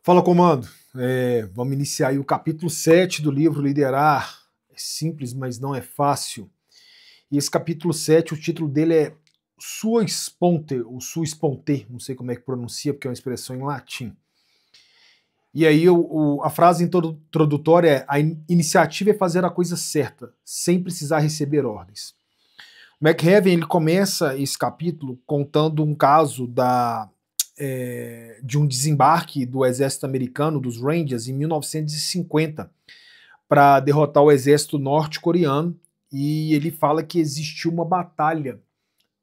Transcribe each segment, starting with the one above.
Fala, comando. Vamos iniciar aí o capítulo 7 do livro Liderar. É simples, mas não é fácil. E esse capítulo 7, o título dele é Sua Sponte, ou Sua Sponte, não sei como é que pronuncia, porque é uma expressão em latim. E aí a frase introdutória é: a iniciativa é fazer a coisa certa, sem precisar receber ordens. O McHaven, ele começa esse capítulo contando um caso de um desembarque do exército americano, dos Rangers, em 1950, para derrotar o exército norte-coreano. E ele fala que existiu uma batalha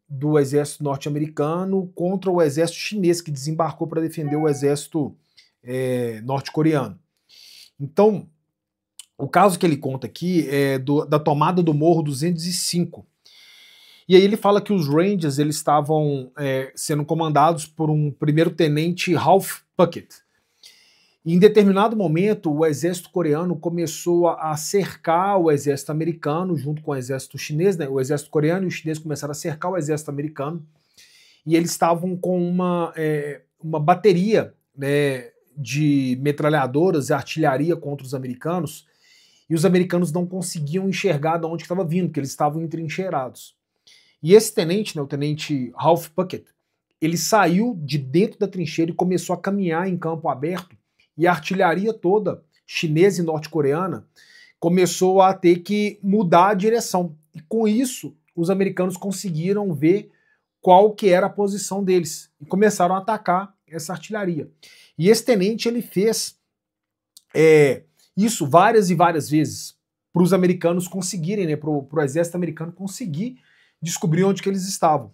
do exército norte-americano contra o exército chinês, que desembarcou para defender o exército norte-coreano. Então, o caso que ele conta aqui é da tomada do Morro 205. E aí ele fala que os Rangers eles estavam sendo comandados por um primeiro-tenente Ralph Puckett. E em determinado momento, o exército coreano começou a cercar o exército americano junto com o exército chinês, né? O exército coreano e o chinês começaram a cercar o exército americano e eles estavam com uma bateria, né, de metralhadoras e artilharia contra os americanos, e os americanos não conseguiam enxergar de onde estava vindo, porque eles estavam entrincheirados. E esse tenente, né, o tenente Ralph Puckett, ele saiu de dentro da trincheira e começou a caminhar em campo aberto, e a artilharia toda, chinesa e norte-coreana, começou a ter que mudar a direção. E com isso, os americanos conseguiram ver qual que era a posição deles, e começaram a atacar essa artilharia. E esse tenente, ele fez isso várias e várias vezes, para os americanos conseguirem, né, para o exército americano conseguir descobrir onde que eles estavam.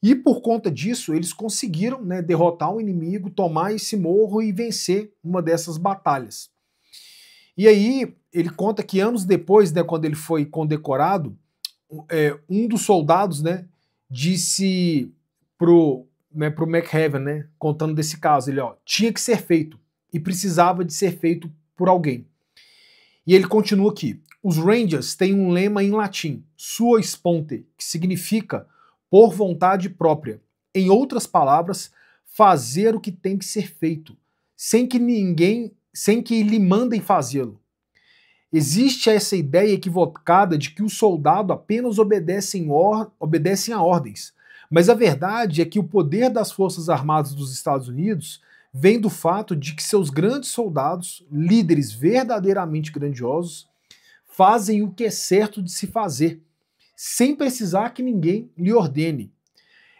E por conta disso, eles conseguiram, né, derrotar o inimigo, tomar esse morro e vencer uma dessas batalhas. E aí, ele conta que anos depois, né, quando ele foi condecorado, um dos soldados, né, disse pro McHaven, né, contando desse caso, ele, tinha que ser feito e precisava de ser feito por alguém. E ele continua aqui: os Rangers têm um lema em latim, sua sponte, que significa por vontade própria. Em outras palavras, fazer o que tem que ser feito, sem que lhe mandem fazê-lo. Existe essa ideia equivocada de que o soldado apenas obedece a ordens, mas a verdade é que o poder das Forças Armadas dos Estados Unidos vem do fato de que seus grandes soldados, líderes verdadeiramente grandiosos, fazem o que é certo de se fazer, sem precisar que ninguém lhe ordene.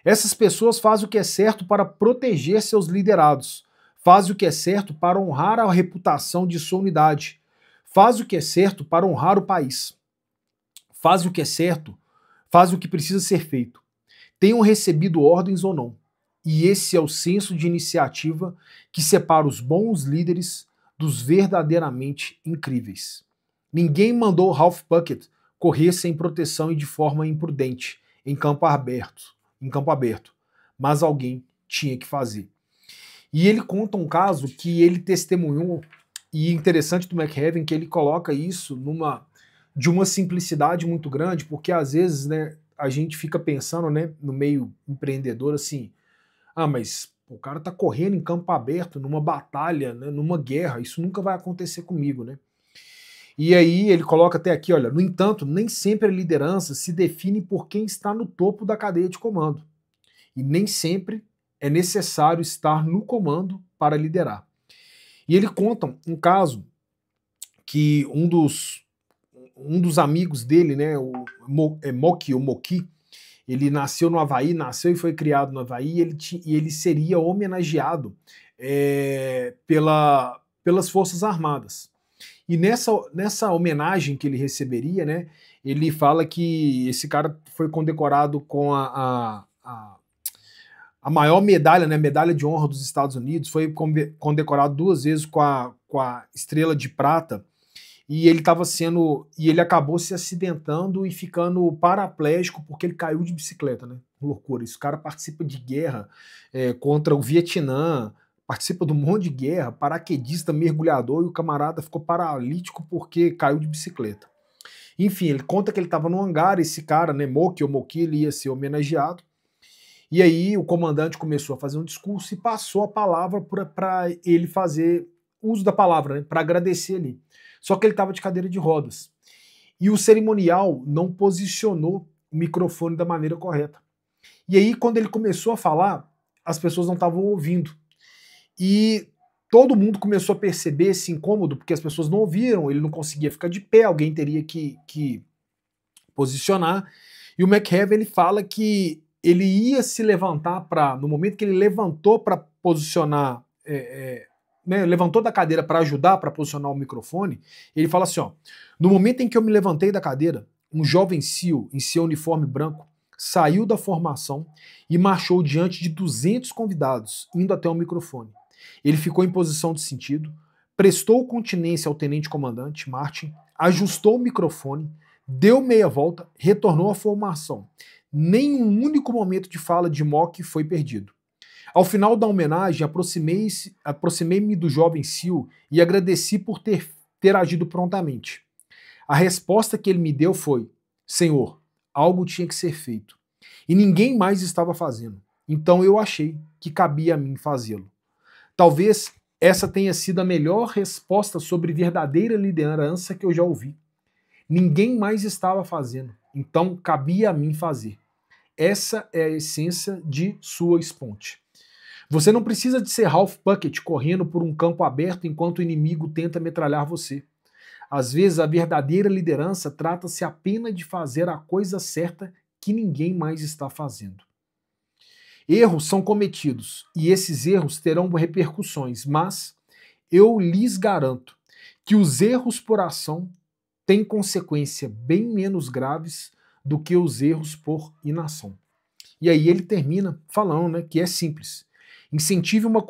Essas pessoas fazem o que é certo para proteger seus liderados, fazem o que é certo para honrar a reputação de sua unidade, fazem o que é certo para honrar o país, fazem o que é certo, fazem o que precisa ser feito, tenham recebido ordens ou não. E esse é o senso de iniciativa que separa os bons líderes dos verdadeiramente incríveis. Ninguém mandou Ralph Puckett correr sem proteção e de forma imprudente, em campo aberto, mas alguém tinha que fazer. E ele conta um caso que ele testemunhou, e interessante do McHaven que ele coloca isso de uma simplicidade muito grande, porque às vezes, né, a gente fica pensando, né, no meio empreendedor assim: mas o cara tá correndo em campo aberto, numa batalha, né, numa guerra, isso nunca vai acontecer comigo, né? E aí ele coloca até aqui, olha, no entanto, nem sempre a liderança se define por quem está no topo da cadeia de comando. E nem sempre é necessário estar no comando para liderar. E ele conta um caso que um dos amigos dele, né, o Moki, ele nasceu no Havaí, nasceu e foi criado no Havaí, e ele seria homenageado pelas Forças Armadas. E nessa homenagem que ele receberia, né, ele fala que esse cara foi condecorado com a maior medalha, né, medalha de honra dos Estados Unidos, foi condecorado 2 vezes com a Estrela de Prata, e ele acabou se acidentando e ficando paraplégico porque ele caiu de bicicleta, né? Loucura. Esse cara participa de guerra contra o Vietnã, participa de um monte de guerra, paraquedista, mergulhador, e o camarada ficou paralítico porque caiu de bicicleta. Enfim, ele conta que ele estava no hangar, esse cara, né, Moki, ele ia ser homenageado, E aí o comandante começou a fazer um discurso e passou a palavra para ele fazer uso da palavra, né, para agradecer ali. Só que ele estava de cadeira de rodas. E o cerimonial não posicionou o microfone da maneira correta. E aí, quando ele começou a falar, as pessoas não estavam ouvindo. E todo mundo começou a perceber esse incômodo, porque as pessoas não ouviram, ele não conseguia ficar de pé, alguém teria que posicionar. E o McHenry, ele fala que ele ia se levantar para, no momento que ele levantou para posicionar, né, levantou da cadeira para ajudar para posicionar o microfone, ele fala assim, ó, no momento em que eu me levantei da cadeira, um jovem SEAL em seu uniforme branco saiu da formação e marchou diante de 200 convidados, indo até o microfone. Ele ficou em posição de sentido, prestou continência ao tenente-comandante Martin, ajustou o microfone, deu meia volta, retornou à formação. Nenhum único momento de fala de Mock foi perdido. Ao final da homenagem, aproximei-me do jovem SEAL e agradeci por ter agido prontamente. A resposta que ele me deu foi: Senhor, algo tinha que ser feito. E ninguém mais estava fazendo. Então eu achei que cabia a mim fazê-lo. Talvez essa tenha sido a melhor resposta sobre verdadeira liderança que eu já ouvi. Ninguém mais estava fazendo, então cabia a mim fazer. Essa é a essência de sua Sponte. Você não precisa de ser Ralph Puckett correndo por um campo aberto enquanto o inimigo tenta metralhar você. Às vezes a verdadeira liderança trata-se apenas de fazer a coisa certa que ninguém mais está fazendo. Erros são cometidos e esses erros terão repercussões, mas eu lhes garanto que os erros por ação têm consequências bem menos graves do que os erros por inação. E aí ele termina falando, né, que é simples. Incentive uma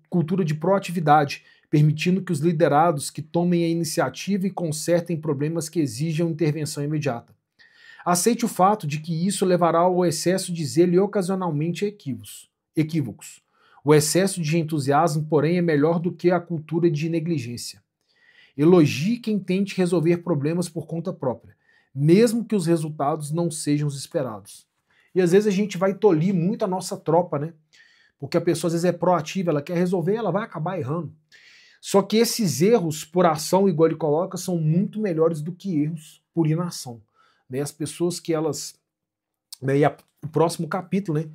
cultura de proatividade, permitindo que os liderados que tomem a iniciativa e consertem problemas que exijam intervenção imediata. Aceite o fato de que isso levará ao excesso de zelo e ocasionalmente equívocos. O excesso de entusiasmo, porém, é melhor do que a cultura de negligência. Elogie quem tente resolver problemas por conta própria, mesmo que os resultados não sejam os esperados. E às vezes a gente vai tolir muito a nossa tropa, né? Porque a pessoa às vezes é proativa, ela quer resolver, ela vai acabar errando. Só que esses erros por ação, igual ele coloca, são muito melhores do que erros por inação. Né? As pessoas que elas... Né? E o próximo capítulo, né?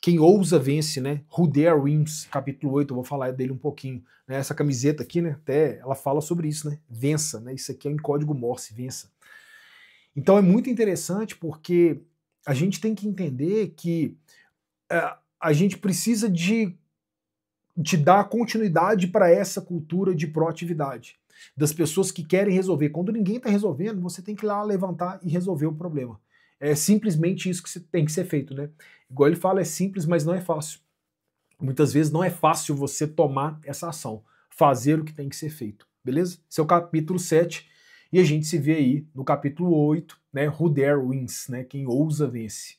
Quem ousa vence, né? Who Dare Wins, capítulo 8, eu vou falar dele um pouquinho. Né? Essa camiseta aqui, né? Até ela fala sobre isso, né? Vença, né? Isso aqui é em código Morse, vença. Então é muito interessante porque a gente tem que entender que a gente precisa de dar continuidade para essa cultura de proatividade. Das pessoas que querem resolver. Quando ninguém está resolvendo, você tem que ir lá levantar e resolver o problema. É simplesmente isso que tem que ser feito, né? Igual ele fala, é simples, mas não é fácil. Muitas vezes não é fácil você tomar essa ação, fazer o que tem que ser feito, beleza? Esse é o capítulo 7 e a gente se vê aí no capítulo 8, né? Who Dare Wins, né? Quem ousa vence.